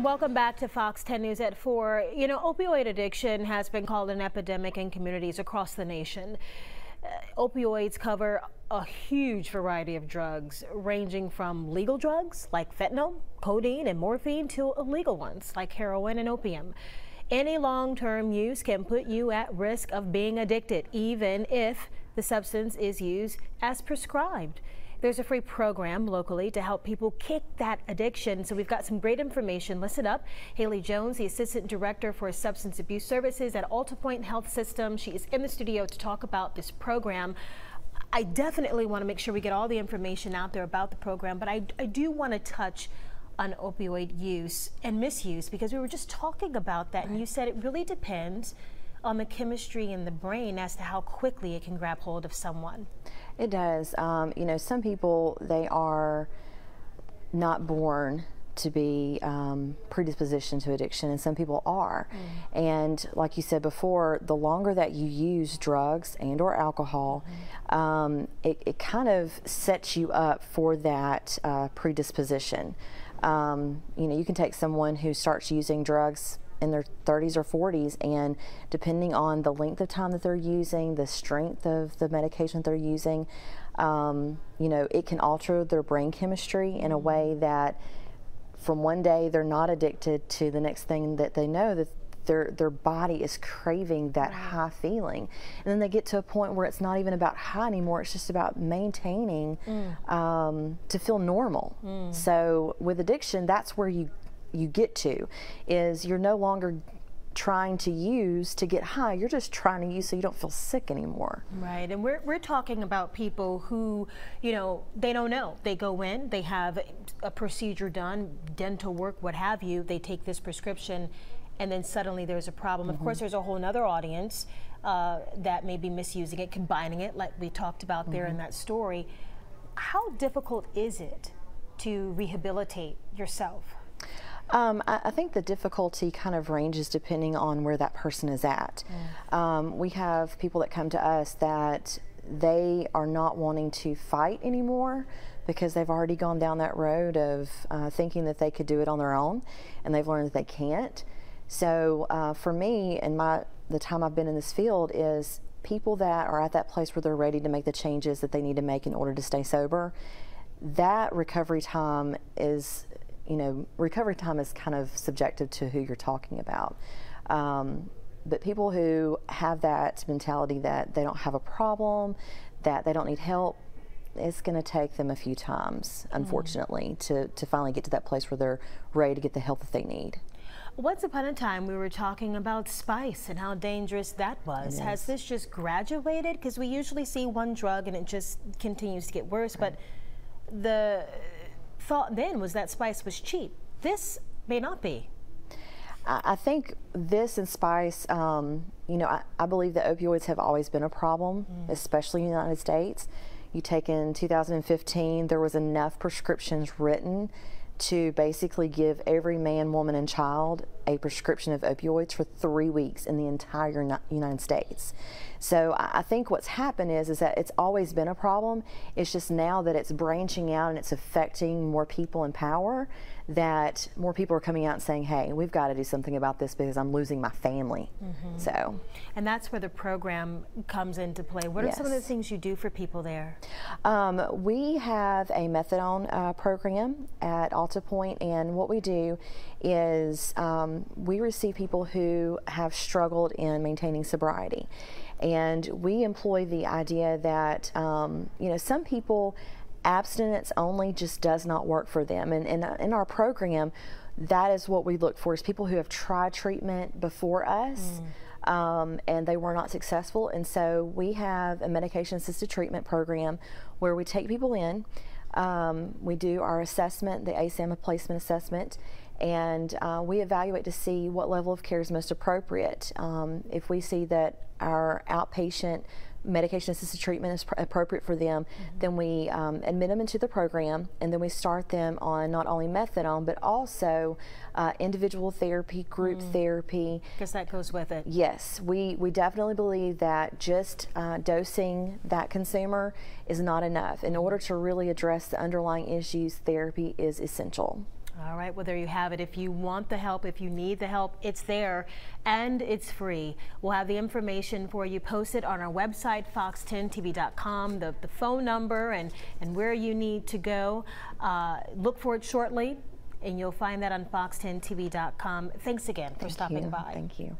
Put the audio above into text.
Welcome back to Fox 10 News at 4. You know, opioid addiction has been called an epidemic in communities across the nation. Opioids cover a huge variety of drugs, ranging from legal drugs like fentanyl, codeine, and morphine to illegal ones like heroin and opium. Any long-term use can put you at risk of being addicted, even if the substance is used as prescribed. There's a free program locally to help people kick that addiction. So we've got some great information. Listen up. Haley Jones, the Assistant Director for Substance Abuse Services at AltaPoint Health System. She is in the studio to talk about this program. I definitely want to make sure we get all the information out there about the program, but I do want to touch on opioid use and misuse, because we were just talking about that, and you said it really depends on the chemistry in the brain as to how quickly it can grab hold of someone. It does. You know, some people, they are not born to be predispositioned to addiction, and some people are. And like you said before, the longer that you use drugs and or alcohol, it kind of sets you up for that predisposition. You know, you can take someone who starts using drugs in their 30s or 40s, and depending on the length of time that they're using, the strength of the medication they're using, you know, it can alter their brain chemistry in a way that from one day they're not addicted to the next thing that they know that their body is craving that high feeling, and then they get to a point where it's not even about high anymore, it's just about maintaining to feel normal. So with addiction, that's where you get to, is you're no longer trying to use to get high, you're just trying to use so you don't feel sick anymore. Right, and we're talking about people who, you know, they don't know. They go in, they have a procedure done, dental work, what have you, they take this prescription, and then suddenly there's a problem. Of course, there's a whole nother audience that may be misusing it, combining it, like we talked about there in that story. How difficult is it to rehabilitate yourself? I think the difficulty kind of ranges depending on where that person is at. We have people that come to us that they are not wanting to fight anymore because they've already gone down that road of thinking that they could do it on their own, and they've learned that they can't. So for me, and the time I've been in this field, is people that are at that place where they're ready to make the changes that they need to make in order to stay sober. That recovery time is, you know, recovery time is kind of subjective to who you're talking about. But people who have that mentality that they don't have a problem, that they don't need help, it's going to take them a few times, unfortunately, to finally get to that place where they're ready to get the help that they need. Once upon a time, we were talking about spice and how dangerous that was. Has this just graduated? Because we usually see one drug and it just continues to get worse, but the thought then was that spice was cheap. This may not be. I think this and spice, you know, I believe that opioids have always been a problem, especially in the United States. You take in 2015, there was enough prescriptions written to basically give every man, woman, and child a prescription of opioids for 3 weeks in the entire United States. So I think what's happened is that it's always been a problem. It's just now that it's branching out and it's affecting more people in power, that more people are coming out and saying, hey, we've got to do something about this because I'm losing my family. So, and that's where the program comes into play. What are some of the things you do for people there? We have a methadone program at AltaPoint, and what we do is we receive people who have struggled in maintaining sobriety, and we employ the idea that you know, some people, abstinence only just does not work for them, and in our program, that is what we look for, is people who have tried treatment before us and they were not successful. And so we have a medication assisted treatment program where we take people in, we do our assessment, the ASAM placement assessment, and we evaluate to see what level of care is most appropriate. If we see that our outpatient medication assisted treatment is appropriate for them, then we admit them into the program, and then we start them on not only methadone but also individual therapy, group therapy. Because that goes with it. Yes, we definitely believe that just dosing that consumer is not enough. In order to really address the underlying issues, therapy is essential. All right, well, there you have it. If you want the help, if you need the help, it's there and it's free. We'll have the information for you posted on our website, fox10tv.com, the phone number and where you need to go. Look for it shortly, and you'll find that on fox10tv.com. Thanks again for stopping by. Thank you.